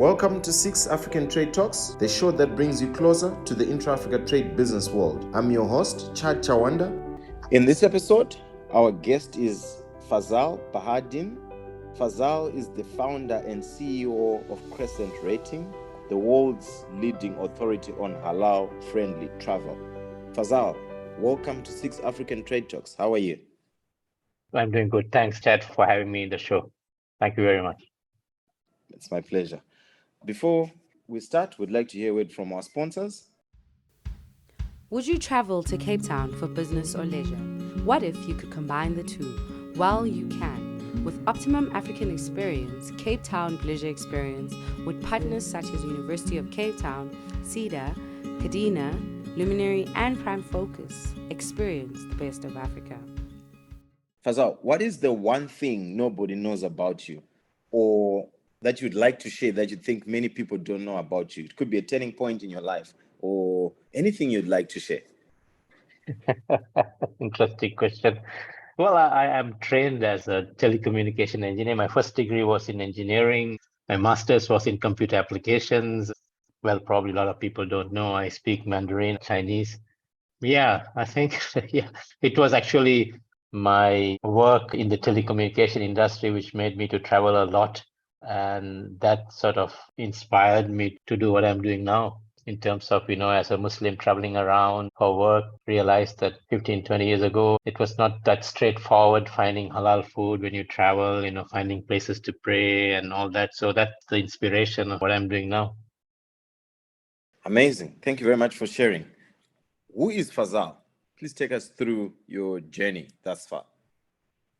Welcome to 6 African Trade Talks, the show that brings you closer to the intra-Africa trade business world. I'm your host, Chad Chawanda. In this episode, our guest is Fazal Habardeen. Fazal is the founder and CEO of CrescentRating, the world's leading authority on halal-friendly travel. Fazal, welcome to 6 African Trade Talks. How are you? I'm doing good. Thanks, Chad, for having me in the show. Thank you very much. It's my pleasure. Before we start, we'd like to hear a word from our sponsors. Would you travel to Cape Town for business or leisure? What if you could combine the two? Well, you can. With Optimum African Experience, Cape Town Leisure Experience, with partners such as University of Cape Town, CEDA, Kadena, Luminary, and Prime Focus. Experience the best of Africa. Fazal, what is the one thing nobody knows about you, or that you'd like to share that you think many people don't know about you? It could be a turning point in your life or anything you'd like to share. Interesting question. Well, I am trained as a telecommunication engineer. My first degree was in engineering. My master's was in computer applications. Well, probably a lot of people don't know I speak Mandarin, Chinese. Yeah, I think it was actually my work in the telecommunication industry which made me to travel a lot. And that sort of inspired me to do what I'm doing now in terms of, as a Muslim traveling around for work, realized that 15, 20 years ago, it was not that straightforward finding halal food when you travel, finding places to pray and all that. So that's the inspiration of what I'm doing now. Amazing. Thank you very much for sharing. Who is Fazal? Please take us through your journey thus far.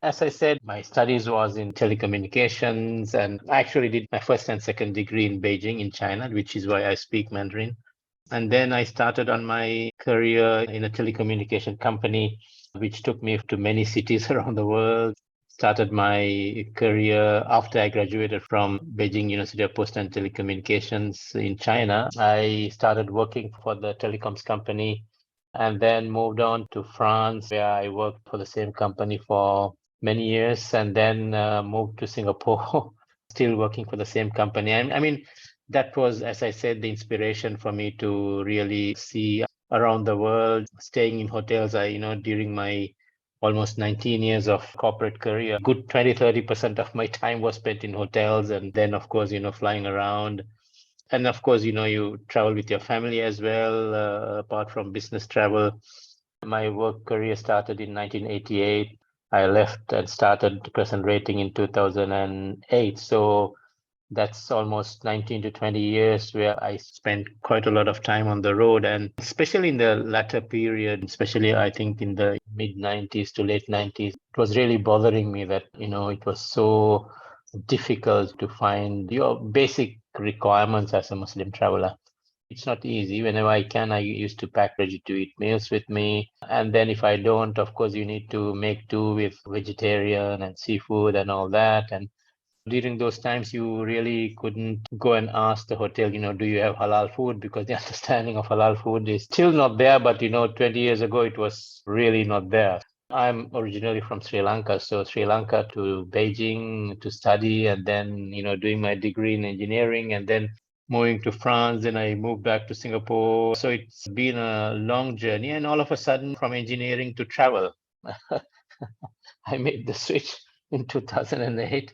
As I said, my studies was in telecommunications, and I actually did my first and second degree in Beijing in China, which is why I speak Mandarin. And then I started on my career in a telecommunication company, which took me to many cities around the world. Started my career after I graduated from Beijing University of Post and Telecommunications in China. I started working for the telecoms company and then moved on to France, where I worked for the same company for many years, and then moved to Singapore, still working for the same company. I mean, that was, as I said, the inspiration for me to really see around the world, staying in hotels. During my almost 19 years of corporate career, good 20-30% of my time was spent in hotels, and then, of course, flying around. And of course, you travel with your family as well, apart from business travel. My work career started in 1988. I left and started CrescentRating in 2008. So that's almost 19 to 20 years where I spent quite a lot of time on the road. And especially in the latter period, especially I think in the mid-90s to late 90s, it was really bothering me that, it was so difficult to find your basic requirements as a Muslim traveler. It's not easy. Whenever I can, I used to pack ready-to-eat meals with me. And then if I don't, of course, you need to make do with vegetarian and seafood and all that. And during those times, you really couldn't go and ask the hotel, do you have halal food? Because the understanding of halal food is still not there. But, 20 years ago, it was really not there. I'm originally from Sri Lanka. So Sri Lanka to Beijing to study, and then, doing my degree in engineering, and then moving to France, and I moved back to Singapore. So it's been a long journey, and all of a sudden from engineering to travel, I made the switch in 2008,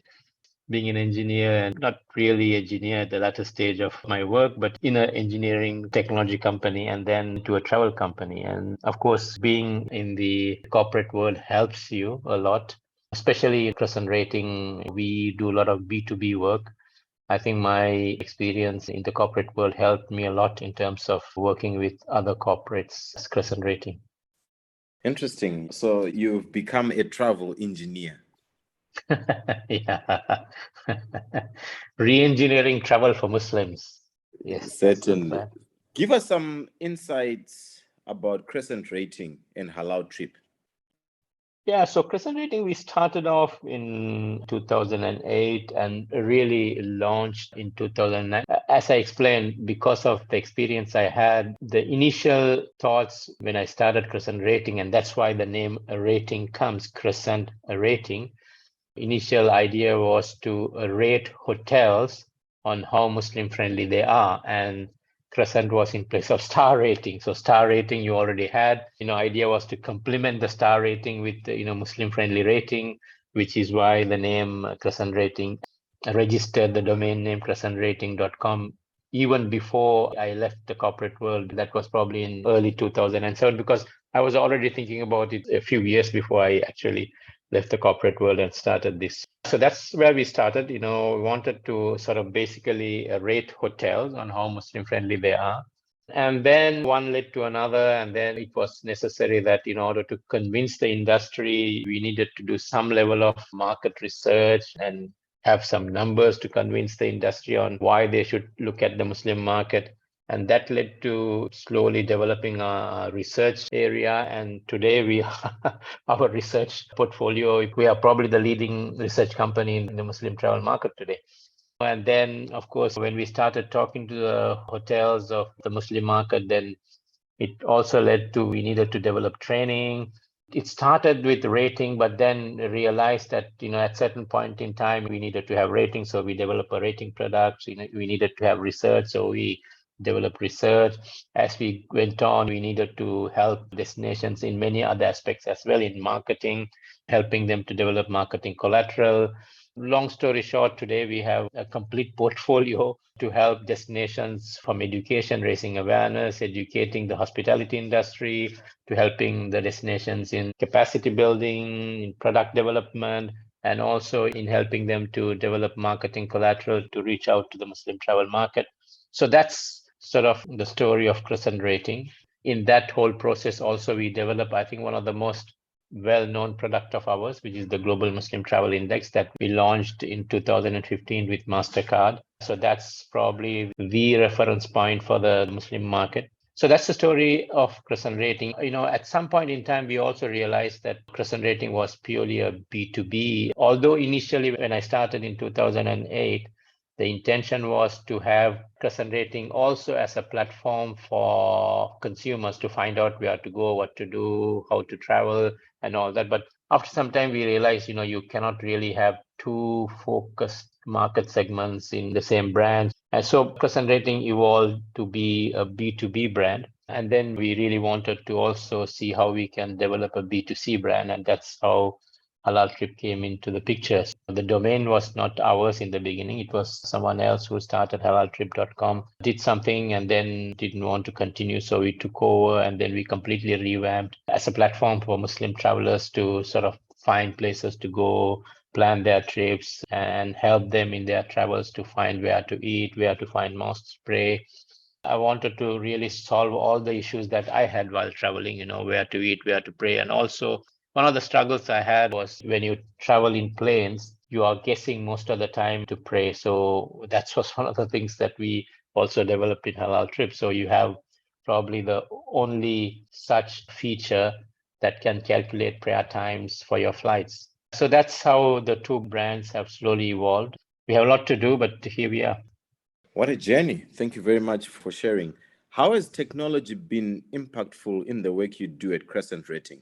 being an engineer, and not really engineer at the latter stage of my work, but in an engineering technology company, and then to a travel company. And of course, being in the corporate world helps you a lot, especially CrescentRating. We do a lot of B2B work. I think my experience in the corporate world helped me a lot in terms of working with other corporates as CrescentRating. Interesting. So you've become a travel engineer. Yeah. Re-engineering travel for Muslims. Yes, certainly. Give us some insights about CrescentRating and Halal Trip. Yeah, so CrescentRating, we started off in 2008 and really launched in 2009. As I explained, because of the experience I had, the initial thoughts when I started CrescentRating, and that's why the name rating comes, CrescentRating. Initial idea was to rate hotels on how Muslim friendly they are. And Crescent was in place of star rating. So star rating you already had. Idea was to complement the star rating with Muslim friendly rating, which is why the name CrescentRating registered the domain name CrescentRating.com even before I left the corporate world. That was probably in early 2007, because I was already thinking about it a few years before I actually left the corporate world and started this. So that's where we started. We wanted to sort of basically rate hotels on how Muslim friendly they are. And then one led to another, and then it was necessary that in order to convince the industry, we needed to do some level of market research and have some numbers to convince the industry on why they should look at the Muslim market. And that led to slowly developing our research area. And today our research portfolio, we are probably the leading research company in the Muslim travel market today. And then, of course, when we started talking to the hotels of the Muslim market, then it also led to we needed to develop training. It started with rating, but then realized that, at certain point in time, we needed to have rating. So we developed a rating product. We needed to have research. So we developed research. As we went on, we needed to help destinations in many other aspects as well, in marketing, helping them to develop marketing collateral. Long story short, today we have a complete portfolio to help destinations, from education, raising awareness, educating the hospitality industry, to helping the destinations in capacity building, in product development, and also in helping them to develop marketing collateral to reach out to the Muslim travel market. So that's sort of the story of CrescentRating. In that whole process also, we develop, I think, one of the most well-known product of ours, which is the Global Muslim Travel Index that we launched in 2015 with MasterCard. So that's probably the reference point for the Muslim market. So that's the story of CrescentRating. At some point in time, we also realized that CrescentRating was purely a B2B. Although initially, when I started in 2008, the intention was to have CrescentRating also as a platform for consumers to find out where to go, what to do, how to travel, and all that. But after some time, we realized, you cannot really have two focused market segments in the same brand. And so CrescentRating evolved to be a B2B brand. And then we really wanted to also see how we can develop a B2C brand. And that's how Halal Trip came into the picture. The domain was not ours in the beginning. It was someone else who started halaltrip.com, did something and then didn't want to continue. So we took over and then we completely revamped as a platform for Muslim travelers to sort of find places to go, plan their trips, and help them in their travels to find where to eat, where to find mosques to pray. I wanted to really solve all the issues that I had while traveling, where to eat, where to pray. And also, one of the struggles I had was when you travel in planes, you are guessing most of the time to pray. So that was one of the things that we also developed in Halal Trip. So you have probably the only such feature that can calculate prayer times for your flights. So that's how the two brands have slowly evolved. We have a lot to do, but here we are. What a journey. Thank you very much for sharing. How has technology been impactful in the work you do at CrescentRating?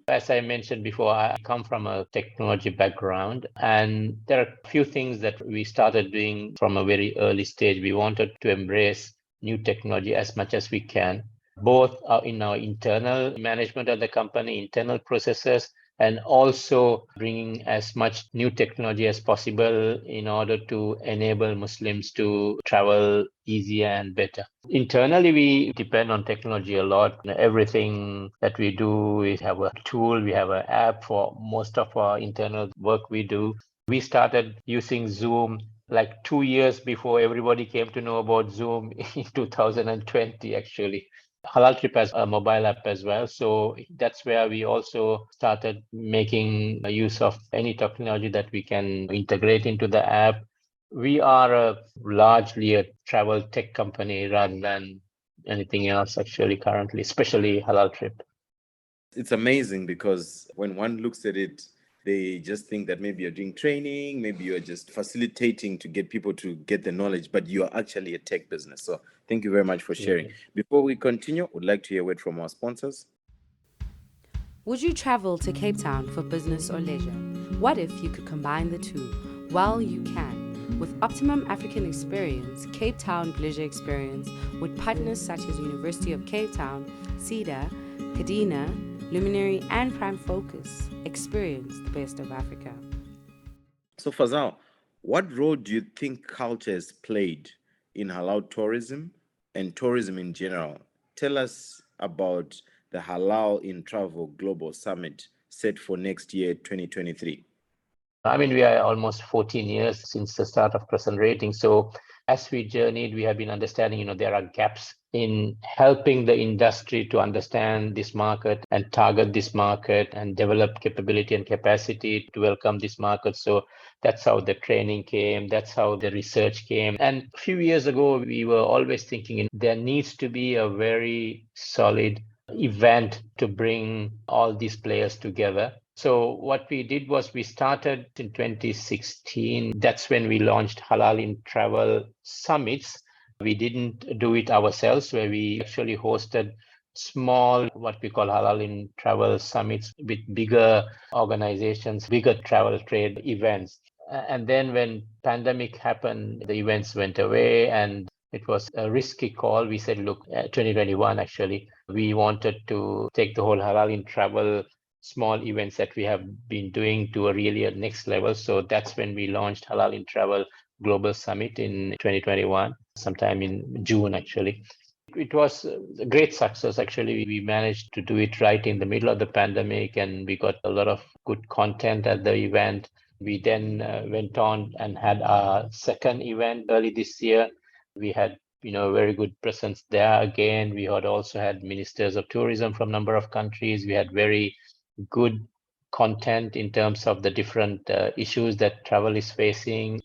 As I mentioned before, I come from a technology background, and there are a few things that we started doing from a very early stage. We wanted to embrace new technology as much as we can, both in our internal management of the company, internal processes, and also bringing as much new technology as possible in order to enable Muslims to travel easier and better. Internally, we depend on technology a lot. Everything that we do, we have a tool, we have an app for most of our internal work we do. We started using Zoom like 2 years before everybody came to know about Zoom in 2020, actually. Halal Trip has a mobile app as well. So that's where we also started making use of any technology that we can integrate into the app. We are largely a travel tech company rather than anything else, actually, currently, especially Halal Trip. It's amazing because when one looks at it, they just think that maybe you're doing training, maybe you're just facilitating to get people to get the knowledge, but you are actually a tech business. So thank you very much for sharing. Yeah. Before we continue, would like to hear a word from our sponsors. Would you travel to Cape Town for business or leisure? What if you could combine the two? Well, you can. With optimum African experience, Cape Town Pleasure Experience, with partners such as University of Cape Town, CEDA, Kadena, Luminary, and Prime Focus, experience the best of Africa. So Fazal, what role do you think culture has played in halal tourism and tourism in general? Tell us about the Halal in Travel Global Summit set for next year, 2023. I mean, we are almost 14 years since the start of CrescentRating. So as we journeyed, we have been understanding, there are gaps in helping the industry to understand this market and target this market and develop capability and capacity to welcome this market. So that's how the training came. That's how the research came. And a few years ago, we were always thinking there needs to be a very solid event to bring all these players together. So what we did was we started in 2016. That's when we launched Halal in Travel summits. We didn't do it ourselves, where we actually hosted small, what we call Halal in Travel summits with bigger organizations, bigger travel trade events. And then when pandemic happened, the events went away and it was a risky call. We said, look, 2021, actually, we wanted to take the whole Halal in Travel small events that we have been doing to a next level. So that's when we launched Halal in Travel Global Summit in 2021, sometime in June, actually. It was a great success, actually. We managed to do it right in the middle of the pandemic, and we got a lot of good content at the event. We then went on and had our second event early this year. We had very good presence there again. We had also had ministers of tourism from a number of countries. We had very good content in terms of the different issues that travel is facing,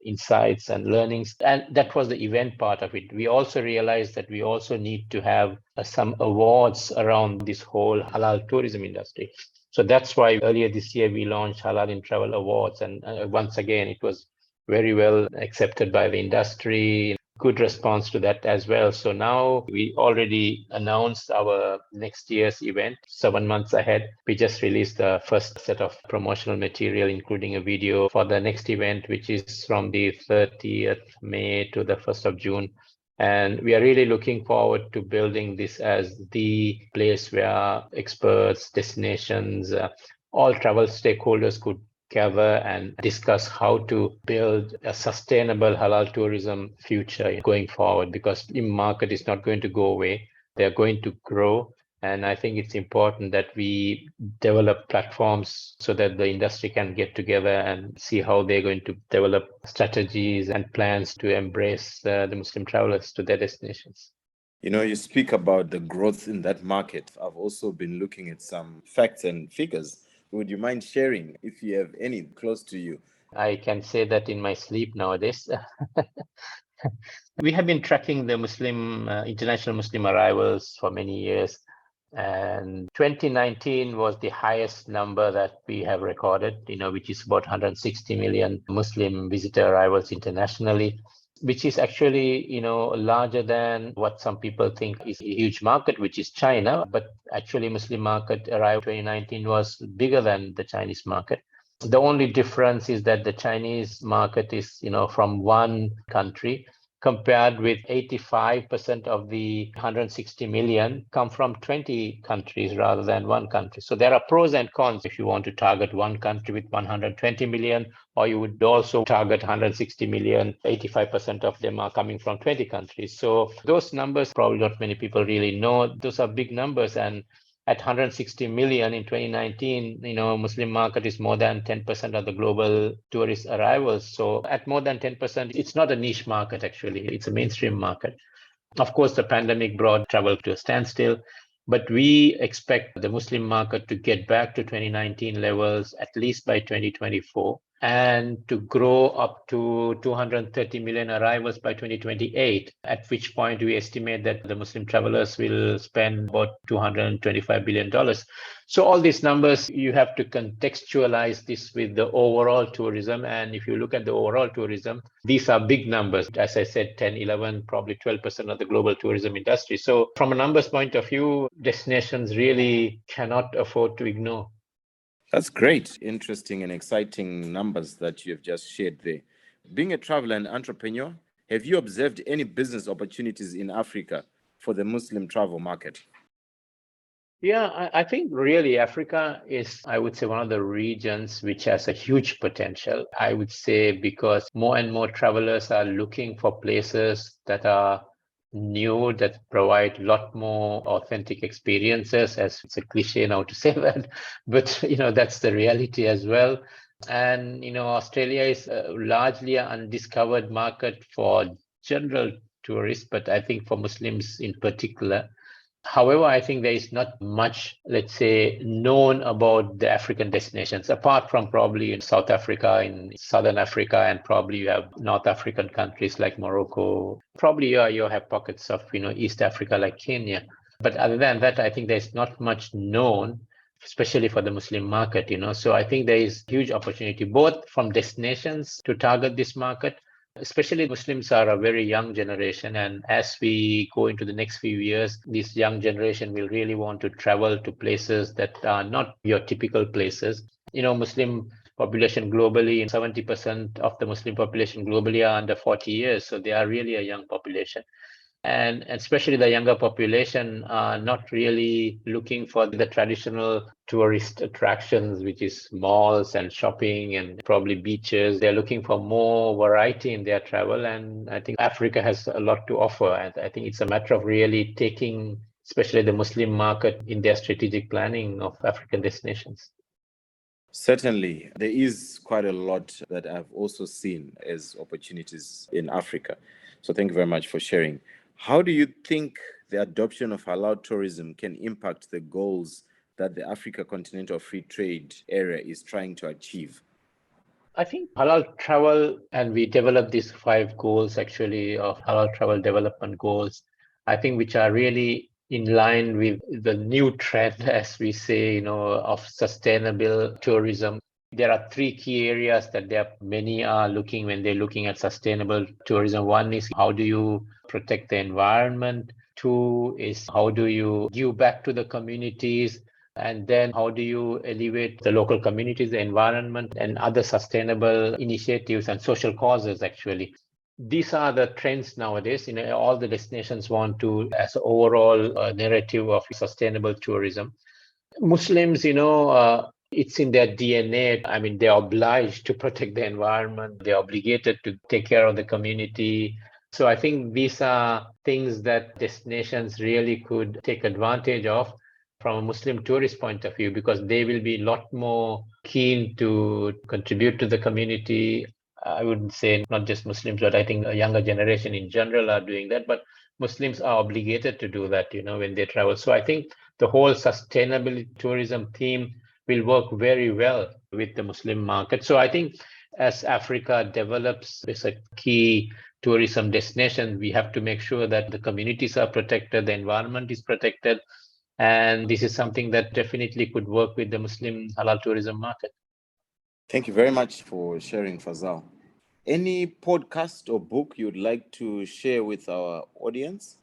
insights and learnings. And that was the event part of it. We also realized that we also need to have some awards around this whole halal tourism industry. So that's why earlier this year we launched Halal in Travel Awards. And once again, it was very well accepted by the industry. Good response to that as well. So now we already announced our next year's event 7 months ahead. We just released the first set of promotional material, including a video for the next event, which is from the 30th May to the 1st of June. And we are really looking forward to building this as the place where experts, destinations, all travel stakeholders could gather and discuss how to build a sustainable halal tourism future going forward, because the market is not going to go away. They're going to grow. And I think it's important that we develop platforms so that the industry can get together and see how they're going to develop strategies and plans to embrace the Muslim travelers to their destinations. You speak about the growth in that market. I've also been looking at some facts and figures. Would you mind sharing, if you have any close to you? I can say that in my sleep nowadays. We have been tracking the international Muslim arrivals for many years. And 2019 was the highest number that we have recorded, which is about 160 million Muslim visitor arrivals internationally, which is actually, larger than what some people think is a huge market, which is China. But actually, Muslim market arrived 2019 was bigger than the Chinese market. The only difference is that the Chinese market is, from one country, compared with 85% of the 160 million come from 20 countries rather than one country. So there are pros and cons if you want to target one country with 120 million, or you would also target 160 million, 85% of them are coming from 20 countries. So those numbers, probably not many people really know. Those are big numbers. And at 160 million in 2019, Muslim market is more than 10% of the global tourist arrivals. So at more than 10%, it's not a niche market, actually. It's a mainstream market. Of course, the pandemic brought travel to a standstill, but we expect the Muslim market to get back to 2019 levels at least by 2024, and to grow up to 230 million arrivals by 2028, at which point we estimate that the Muslim travelers will spend about $225 billion. So all these numbers, you have to contextualize this with the overall tourism. And if you look at the overall tourism, these are big numbers. As I said, 10, 11, probably 12% of the global tourism industry. So from a numbers point of view, destinations really cannot afford to ignore. That's great. Interesting and exciting numbers that you have just shared there. being a traveler and entrepreneur, have you observed any business opportunities in Africa for the Muslim travel market? Yeah, I think really Africa is, I would say, one of the regions which has a huge potential. I would say because more and more travelers are looking for places that are new, that provide a lot more authentic experiences, as it's a cliche now to say that, but that's the reality as well. And Australia is largely an undiscovered market for general tourists, but I think for Muslims in particular. However, I think there is not much, let's say, known about the African destinations, apart from probably in South Africa, in Southern Africa, and probably you have North African countries like Morocco. Probably you have pockets of, East Africa like Kenya. But other than that, I think there's not much known, especially for the Muslim market, So I think there is huge opportunity, both from destinations to target this market. Especially Muslims are a very young generation, and as we go into the next few years, this young generation will really want to travel to places that are not your typical places. Muslim population globally, 70% of the Muslim population globally are under 40 years, so they are really a young population. And especially the younger population are not really looking for the traditional tourist attractions, which is malls and shopping and probably beaches. They're looking for more variety in their travel. And I think Africa has a lot to offer. And I think it's a matter of really taking, especially the Muslim market, in their strategic planning of African destinations. Certainly, there is quite a lot that I've also seen as opportunities in Africa. So thank you very much for sharing. How do you think the adoption of halal tourism can impact the goals that the Africa Continental Free Trade Area is trying to achieve? I think halal travel, and we developed these 5 goals actually of halal travel development goals, I think, which are really in line with the new trend, as we say, of sustainable tourism. There are 3 key areas that many are looking when they're looking at sustainable tourism. One is, how do you protect the environment? 2 is, how do you give back to the communities? And then how do you elevate the local communities, the environment, and other sustainable initiatives and social causes, actually. These are the trends nowadays. All the destinations want to, as an overall narrative of sustainable tourism. Muslims, it's in their DNA. I mean, they're obliged to protect the environment. They're obligated to take care of the community. So I think these are things that destinations really could take advantage of from a Muslim tourist point of view, because they will be a lot more keen to contribute to the community. I wouldn't say not just Muslims, but I think a younger generation in general are doing that. But Muslims are obligated to do that, when they travel. So I think the whole sustainability tourism theme will work very well with the Muslim market. So I think as Africa develops as a key tourism destination, we have to make sure that the communities are protected, the environment is protected. And this is something that definitely could work with the Muslim halal tourism market. Thank you very much for sharing, Fazal. Any podcast or book you'd like to share with our audience?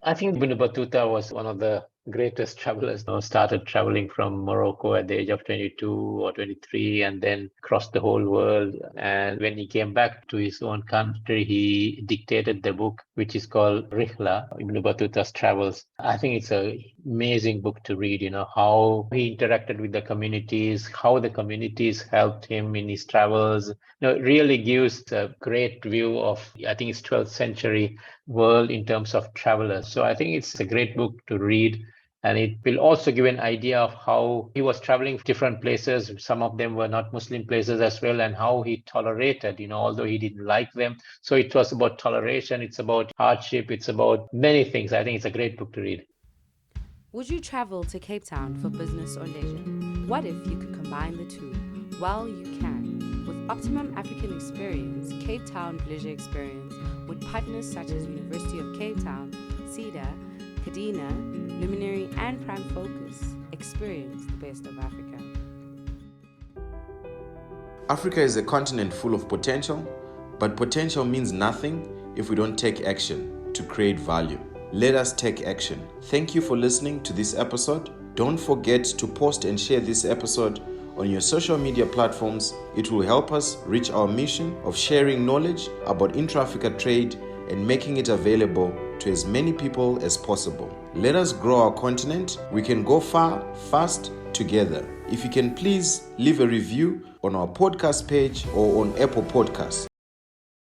I think Ibn Battuta was one of the greatest travelers. Started traveling from Morocco at the age of 22 or 23 and then crossed the whole world. And when he came back to his own country, he dictated the book, which is called Rihla, Ibn Battuta's Travels. I think it's an amazing book to read, how he interacted with the communities, how the communities helped him in his travels. It really gives a great view of, I think it's 12th century world in terms of travelers. So I think it's a great book to read. And it will also give an idea of how he was traveling to different places. Some of them were not Muslim places as well, and how he tolerated, although he didn't like them. So it was about toleration, it's about hardship, it's about many things. I think it's a great book to read. Would you travel to Cape Town for business or leisure? What if you could combine the two? Well, you can. With Optimum African Experience, Cape Town Leisure Experience, with partners such as University of Cape Town, CEDA, Kadena, Luminary, and Prime Focus. Experience the best of Africa. Africa is a continent full of potential, but potential means nothing if we don't take action to create value. Let us take action. Thank you for listening to this episode. Don't forget to post and share this episode on your social media platforms. It will help us reach our mission of sharing knowledge about intra-Africa trade and making it available to as many people as possible. Let us grow our continent. We can go far, fast, together. If you can please leave a review on our podcast page or on Apple Podcasts.